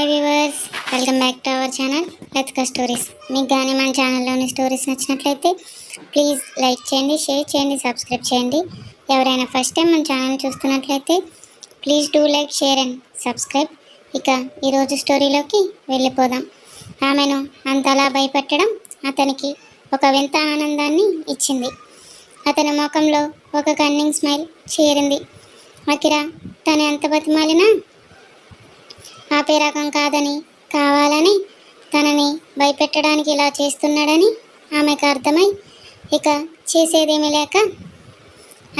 Hi viewers, welcome back to our channel let's go stories. మీకు కానీ మన ఛానల్లోని stories నచ్చినట్లయితే ప్లీజ్ లైక్ చేయండి, షేర్ చేయండి, సబ్స్క్రైబ్ చేయండి. ఎవరైనా ఫస్ట్ టైం మన ఛానల్ చూస్తున్నట్లయితే please do like, share and subscribe. ఇక ఈరోజు స్టోరీలోకి వెళ్ళిపోదాం. ఆమెను అంతలా భయపెట్టడం అతనికి ఒక వింత ఆనందాన్ని ఇచ్చింది. అతని ముఖంలో ఒక కన్నింగ్ స్మైల్ చేరింది. అకిరా తను ఎంత బతిమాలినా ఆపే రకం కాదని, కావాలని తనని భయపెట్టడానికి ఇలా చేస్తున్నాడని ఆమెకు అర్థమై ఇక చేసేదేమీ లేక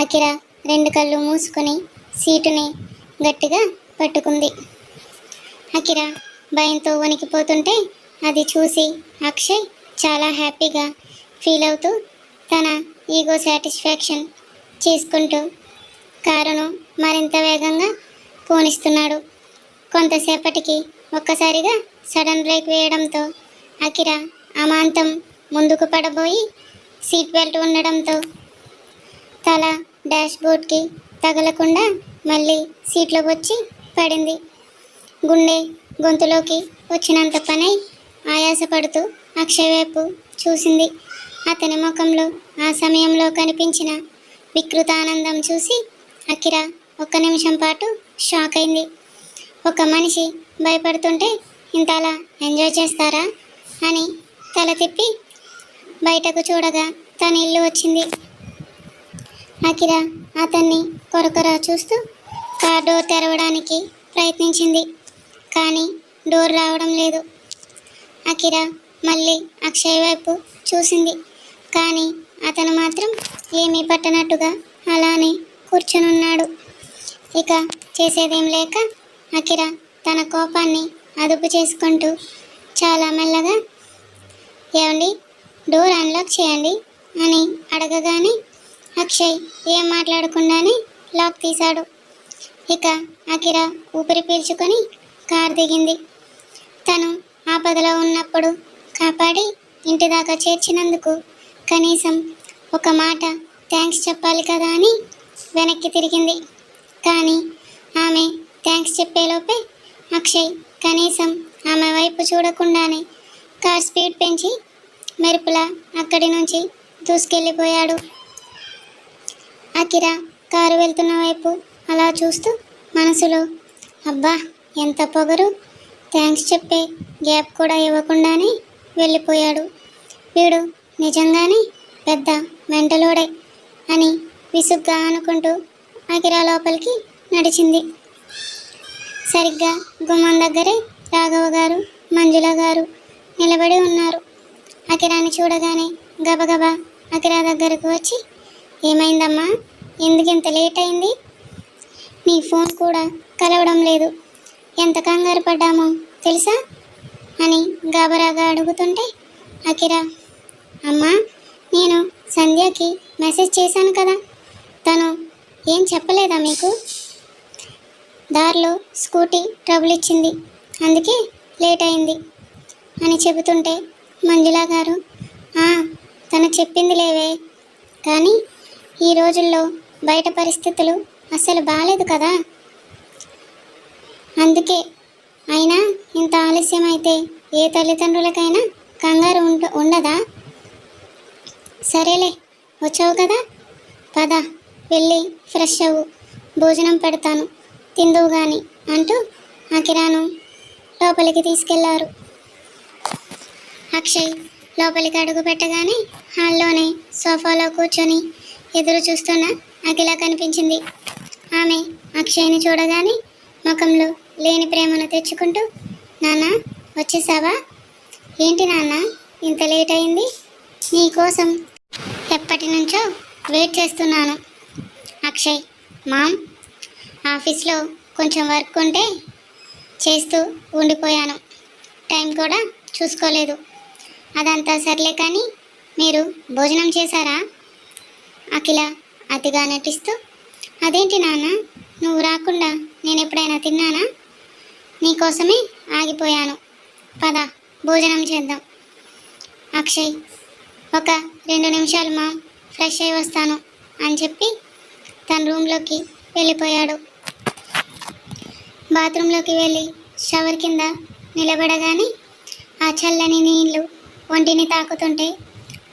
అకిరా రెండు కళ్ళు మూసుకొని సీటుని గట్టిగా పట్టుకుంది. అకిరా భయంతో వణికిపోతుంటే అది చూసి అక్షయ్ చాలా హ్యాపీగా ఫీల్ అవుతూ తన ఈగో సాటిస్ఫాక్షన్ చేసుకుంటూ కారును మరింత వేగంగా పోనిస్తున్నాడు. కొంతసేపటికి ఒక్కసారిగా సడన్ బ్రేక్ వేయడంతో అకిరా అమాంతం ముందుకు పడబోయి సీట్ బెల్ట్ ఉండడంతో తల డాష్ బోర్డ్కి తగలకుండా మళ్ళీ సీట్లో వచ్చి పడింది. గుండె గొంతులోకి వచ్చినంత పనై ఆయాసపడుతూ అక్షయ్ వైపు చూసింది. అతని ముఖంలో ఆ సమయంలో కనిపించిన వికృత ఆనందం చూసి అకిరా ఒక్క నిమిషం పాటు షాక్ అయింది. ఒక మనిషి భయపడుతుంటే ఇంతలా ఎంజాయ్ చేస్తారా అని తల తిప్పి బయటకు చూడగా తన ఇల్లు వచ్చింది. అకిరా అతన్ని కొరకొర చూస్తూ కార్ డోర్ తెరవడానికి ప్రయత్నించింది, కానీ డోర్ రావడం లేదు. అకిరా మళ్ళీ అక్షయ్ వైపు చూసింది, కానీ అతను మాత్రం ఏమీ పట్టనట్టుగా అలానే కూర్చునున్నాడు. ఇక చేసేదేం లేక అకిరా తన కోపాన్ని అదుపు చేసుకుంటూ చాలా మెల్లగా ఏమండి డోర్ అన్లాక్ చేయండి అని అడగగానే అక్షయ్ ఏం మాట్లాడకుండానే లాక్ తీశాడు. ఇక అకిరా ఊపిరి పీల్చుకొని కారు దిగింది. తను ఆపదలో ఉన్నప్పుడు కాపాడి ఇంటి దాకా చేర్చినందుకు కనీసం ఒక మాట థ్యాంక్స్ చెప్పాలి కదా అని వెనక్కి తిరిగింది. కానీ ఆమె థ్యాంక్స్ చెప్పేలోపే అక్షయ్ కనీసం ఆమె వైపు చూడకుండానే కార్ స్పీడ్ పెంచి మెరుపులా అక్కడి నుంచి దూసుకెళ్ళిపోయాడు. అకిరా కారు వెళ్తున్న వైపు అలా చూస్తూ మనసులో అబ్బా ఎంత పొగరు, థ్యాంక్స్ చెప్పే గ్యాప్ కూడా ఇవ్వకుండానే వెళ్ళిపోయాడు, వీడు నిజంగానే పెద్ద మెంటలోడే అని విసుగ్గా అనుకుంటూ అకిరా లోపలికి నడిచింది. సరిగ్గా గుమ్మం దగ్గరే రాఘవ గారు, మంజుల గారు నిలబడి ఉన్నారు. అకిరాని చూడగానే గబగబా అకిరా దగ్గరకు వచ్చి ఏమైందమ్మా, ఎందుకు ఇంత లేట్ అయింది, నీ ఫోన్ కూడా కలవడం లేదు, ఎంత కంగారు పడ్డామో తెలుసా అని గాబరాగా అడుగుతుంటే అకిరా అమ్మా నేను సంధ్యకి మెసేజ్ చేశాను కదా, తను ఏం చెప్పలేదా మీకు, దారిలో స్కూటీ ట్రబుల్ ఇచ్చింది అందుకే లేట్ అయింది అని చెబుతుంటే మంజుల గారు తను చెప్పింది లేవే, కానీ ఈ రోజుల్లో బయట పరిస్థితులు అస్సలు బాగాలేదు కదా, అందుకే అయినా ఇంత ఆలస్యం అయితే ఏ తల్లిదండ్రులకైనా కంగారు ఉండదా, సరేలే వచ్చావు కదా పద వెళ్ళి ఫ్రెష్ అవ్వు, భోజనం పెడతాను తిందువు గాని అంటూ అకిరాను లోపలికి తీసుకెళ్లారు. అక్షయ్ లోపలికి అడుగు పెట్టగానే హాల్లోనే సోఫాలో కూర్చొని ఎదురు చూస్తున్న అఖిల కనిపించింది. ఆమె అక్షయ్ని చూడగానే ముఖంలో లేని ప్రేమను తెచ్చుకుంటూ నాన్న వచ్చేసావా, ఏంటి నాన్న ఇంత లేట్ అయింది, నీకోసం ఎప్పటి నుంచో వెయిట్ చేస్తున్నాను. అక్షయ్ మామ్ ఆఫీస్లో కొంచెం వర్క్ ఉంటే చేస్తూ ఉండిపోయాను, టైం కూడా చూసుకోలేదు, అదంతా సర్లే కానీ మీరు భోజనం చేశారా, అఖిల అతిగా నటిస్తూ అదేంటి నాన్న నువ్వు రాకుండా నేను ఎప్పుడైనా తిన్నానా, నీకోసమే ఆగిపోయాను, పద భోజనం చేద్దాం. అక్షయ్ ఒక 2 నిమిషాలు మా ఫ్రెష్ అయి వస్తాను అని చెప్పి తన రూమ్లోకి వెళ్ళిపోయాడు. బాత్రూంలోకి వెళ్ళి షవర్ కింద నిలబడగానే ఆ చల్లని నీళ్లు ఒంటిని తాకుతుంటే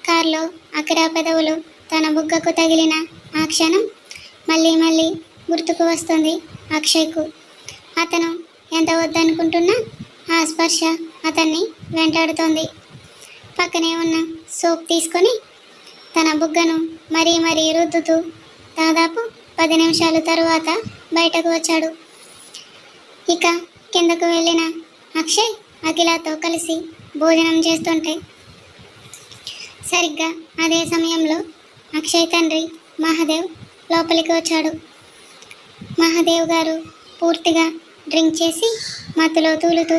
కారులో అకిరా పెదవులు తన బుగ్గకు తగిలిన ఆ క్షణం మళ్ళీ మళ్ళీ గుర్తుకు వస్తుంది అక్షయ్కు. అతను ఎంత వద్దనుకుంటున్నా ఆ స్పర్శ అతన్ని వెంటాడుతోంది. పక్కనే ఉన్న సోప్ తీసుకొని తన బుగ్గను మరీ మరీ రుద్దుతూ దాదాపు 10 నిమిషాల తరువాత బయటకు వచ్చాడు. ఇక కిందకు వెళ్ళిన అక్షయ్ అఖిలతో కలిసి భోజనం చేస్తుంటే సరిగ్గా అదే సమయంలో అక్షయ్ తండ్రి మహాదేవ్ లోపలికి వచ్చాడు. మహాదేవ్ గారు పూర్తిగా డ్రింక్ చేసి మత్తులో తూలుతూ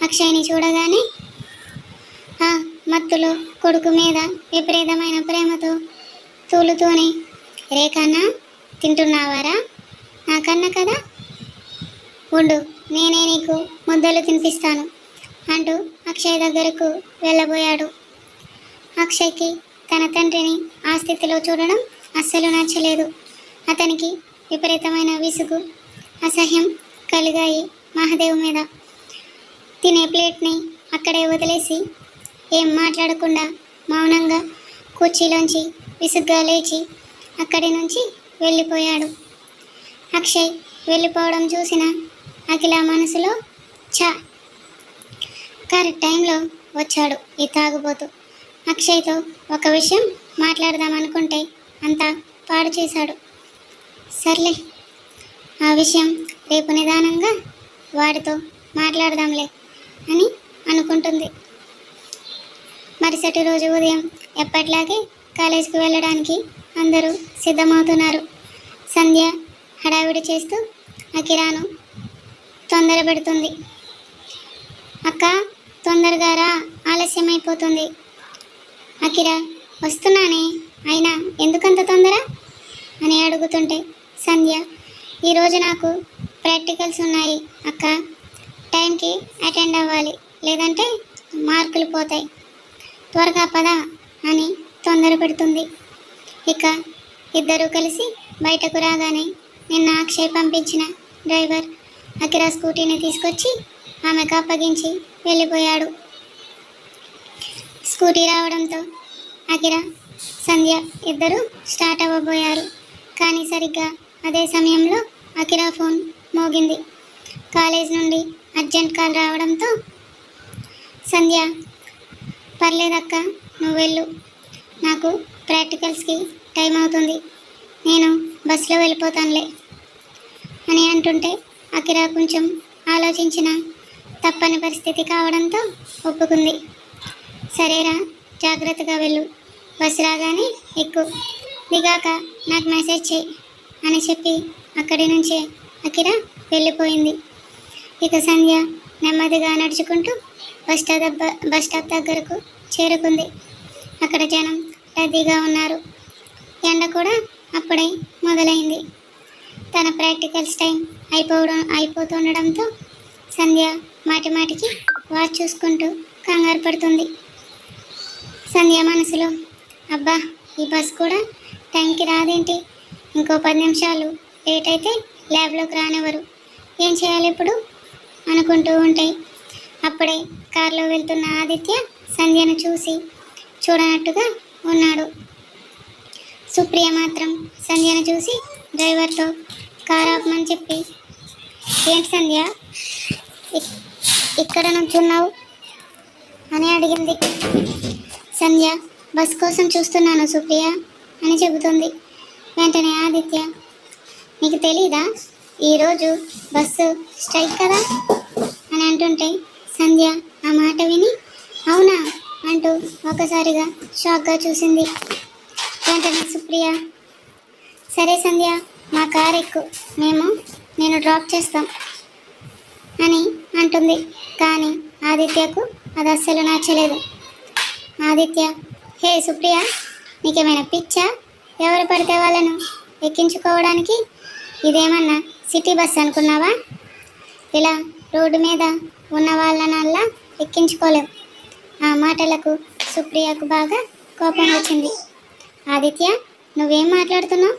అక్షయ్ని చూడగానే ఆ మత్తులో కొడుకు మీద విపరీతమైన ప్రేమతో తూలుతూనే, రేఖన్నా తింటున్నావారా? నాకన్నా కదా, ఉండు నేనే నీకు ముద్దలు తినిపిస్తాను అంటూ అక్షయ్ దగ్గరకు వెళ్ళబోయాడు. అక్షయ్కి తన తండ్రిని ఆ స్థితిలో చూడడం అస్సలు నచ్చలేదు. అతనికి విపరీతమైన విసుగు, అసహ్యం కలిగాయి మహాదేవ్ మీద. తినే ప్లేట్ని అక్కడే వదిలేసి ఏం మాట్లాడకుండా మౌనంగా కుర్చీలోంచి విసుగ్గా లేచి అక్కడి నుంచి వెళ్ళిపోయాడు. అక్షయ్ వెళ్ళిపోవడం చూసిన అఖిల మనసులో ఛా, కరెక్ట్ టైంలో వచ్చాడు ఈ తాగుబోతు. అక్షయ్తో ఒక విషయం మాట్లాడదామనుకుంటే అంతా పాడు చేశాడు. సర్లే, ఆ విషయం రేపు నిదానంగా వాడితో మాట్లాడదాంలే అని అనుకుంటుంది. మరుసటి రోజు ఉదయం ఎప్పట్లాగే కాలేజీకి వెళ్ళడానికి అందరూ సిద్ధమవుతున్నారు. సంధ్య హడావిడి చేస్తూ అకిరాను తొందర పెడుతుంది. అక్క తొందరగా రా, ఆలస్యమైపోతుంది. అకిరా వస్తున్నానే, అయినా ఎందుకంత తొందర అని అడుగుతుంటే సంధ్య, ఈరోజు నాకు ప్రాక్టికల్స్ ఉన్నాయి అక్క, టైంకి అటెండ్ అవ్వాలి, లేదంటే మార్కులు పోతాయి, త్వరగా పదా అని తొందర పెడుతుంది. ఇక ఇద్దరూ కలిసి బయటకు రాగానే నిన్న అక్షయ్ పంపించిన డ్రైవర్ అకిరా స్కూటీని తీసుకొచ్చి ఆమెకు అప్పగించి వెళ్ళిపోయాడు. స్కూటీ రావడంతో అకిరా సంధ్య ఇద్దరు స్టార్ట్ అవ్వబోయారు. కానీ సరిగ్గా అదే సమయంలో అకిరా ఫోన్ మోగింది. కాలేజ్ నుండి అర్జెంట్ కాల్ రావడంతో సంధ్య, పర్లేదక్క నువ్వు వెళ్ళు, నాకు ప్రాక్టికల్స్కి టైం అవుతుంది, నేను బస్సులో వెళ్ళిపోతానులే అని అంటుంటే అకిరా కొంచెం ఆలోచించిన తప్పని పరిస్థితి కావడంతో ఒప్పుకుంది. సరేరా, జాగ్రత్తగా వెళ్ళు, బస్సు రాగానే ఎక్కు, దిగాక నాకు మెసేజ్ చేయి అని చెప్పి అక్కడి నుంచే అకిరా వెళ్ళిపోయింది. ఇక సంధ్య నెమ్మదిగా నడుచుకుంటూ బస్ స్టాప్ దగ్గరకు చేరుకుంది. అక్కడ జనం రద్దీగా ఉన్నారు. ఎండ కూడా అప్పుడే మొదలైంది. తన ప్రాక్టికల్స్ టైం అయిపోతుండడంతో సంధ్య మాటికి వాచ్ చూసుకుంటూ కంగారు పడుతుంది. సంధ్య మనసులో, అబ్బా ఈ బస్ కూడా టైంకి రాదేంటి, ఇంకో 10 నిమిషాలు లేట్ అయితే ల్యాబ్లోకి రానివ్వరు, ఏం చేయాలి ఇప్పుడు అనుకుంటూ ఉంటే అప్పుడే కారులో వెళ్తున్న ఆదిత్య సంధ్యను చూసి చూడనట్టుగా ఉన్నాడు. సుప్రియ మాత్రం సంధ్యను చూసి డ్రైవర్తో కారు ఆపమని చెప్పి, ఏంటి సంధ్య ఇక్కడ నుంచున్నావు అని అడిగింది. సంధ్య, బస్ కోసం చూస్తున్నాను సుప్రియ అని చెబుతుంది. వెంటనే ఆదిత్య, నీకు తెలీదా ఈరోజు బస్సు స్ట్రైక్ కదా అని అంటుంటే సంధ్య ఆ మాట విని అవునా అంటూ ఒకసారిగా షాక్గా చూసింది. వెంటనే సుప్రియ, సరే సంధ్య మా కార్ ఎక్కు, నేను డ్రాప్ చేస్తాం అని అంటుంది. కానీ ఆదిత్యకు అది అస్సలు నచ్చలేదు. ఆదిత్య, హే సుప్రియ, నీకేమైనా పిచ్చా, ఎవరు పడితే వాళ్ళను ఎక్కించుకోవడానికి, ఇదేమన్నా సిటీ బస్ అనుకున్నావా, ఇలా రోడ్డు మీద ఉన్న వాళ్ళనల్లా ఎక్కించుకోలేం. ఆ మాటలకు సుప్రియకు బాగా కోపం వచ్చింది. ఆదిత్య, నువ్వేం మాట్లాడుతున్నావు,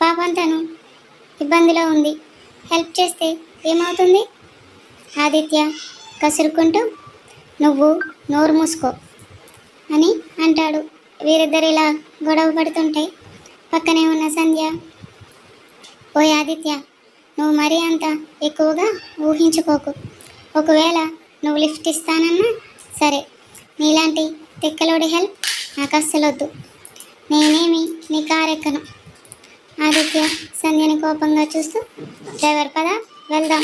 పాపం తను ఇబ్బందిలో ఉంది, హెల్ప్ చేస్తే ఏమవుతుంది? ఆదిత్య, కసురుకుంటూ నువ్వు నోరు మూసుకో అని అంటాడు. వీరిద్దరు ఇలా గొడవ పడుతుంటే పక్కనే ఉన్న సంధ్య, ఓయ్ ఆదిత్య, నువ్వు మరీ అంత ఎక్కువగా ఊహించుకోకు. ఒకవేళ నువ్వు లిఫ్ట్ ఇస్తానన్నా సరే, నీలాంటి తిక్కలోడి హెల్ప్ నాకు అస్సలొద్దు. నేనేమి నీ కారెక్కను. ఆదిత్య సంధ్యని కోపంగా చూస్తూ, డ్రైవర్ పద వెళ్దాం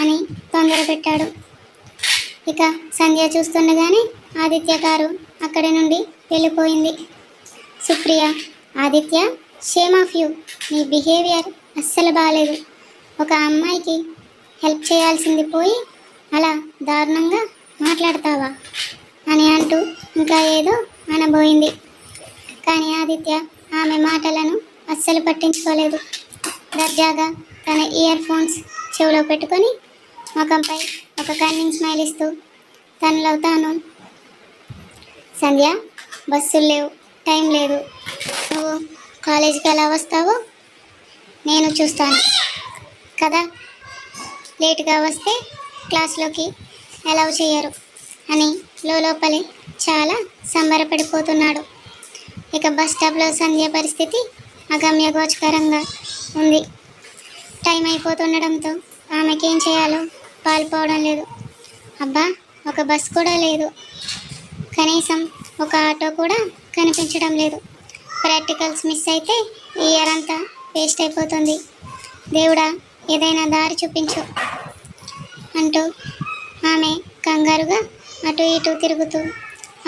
అని తొందర పెట్టాడు. ఇక సంధ్య చూస్తుండగానే ఆదిత్య కారు అక్కడి నుండి వెళ్ళిపోయింది. Supriya, Aditya, shame of you, నీ బిహేవియర్ అస్సలు బాగాలేదు. ఒక అమ్మాయికి హెల్ప్ చేయాల్సింది పోయి అలా దారుణంగా మాట్లాడతావా అని అంటూ ఇంకా ఏదో అనబోయింది. కానీ ఆదిత్య ఆమె మాటలను అస్సలు పట్టించుకోలేదు. దర్జాగా తన ఇయర్ ఫోన్స్ చెవిలో పెట్టుకొని ముఖంపై ఒక కన్నింగ్ స్మైల్ ఇస్తూ తనలో తాను, సంధ్య, బస్సులు లేవు, టైం లేదు, నువ్వు కాలేజీకి ఎలా వస్తావో నేను చూస్తాను కదా, లేటుగా వస్తే క్లాస్లోకి అలౌ చేయరు అని లోపలే చాలా సంబరపడిపోతున్నాడు. ఇక బస్ స్టాప్లో సంధ్య పరిస్థితి అగమ్యగోచకరంగా ఉంది. టైం అయిపోతుండడంతో ఆమెకేం చేయాలో పాల్పోవడం లేదు. అబ్బా, ఒక బస్ కూడా లేదు, కనీసం ఒక ఆటో కూడా కనిపించడం లేదు. ప్రాక్టికల్స్ మిస్ అయితే ఈ ఇయర్ అంతా వేస్ట్ అయిపోతుంది. దేవుడా, ఏదైనా దారి చూపించు అంటూ ఆమె కంగారుగా అటు ఇటు తిరుగుతూ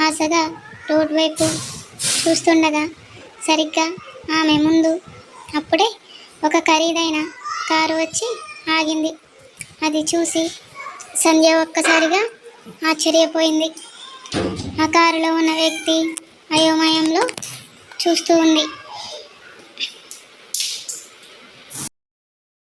ఆశగా రోడ్ వైపు చూస్తుండగా సరిగ్గా ఆమె ముందు అప్పుడే ఒక ఖరీదైన కారు వచ్చి ఆగింది. అది చూసి సంధ్య ఒక్కసారిగా ఆశ్చర్యపోయింది. ఆ కారులో ఉన్న వ్యక్తి అయోమయంలో చూస్తూ ఉంది.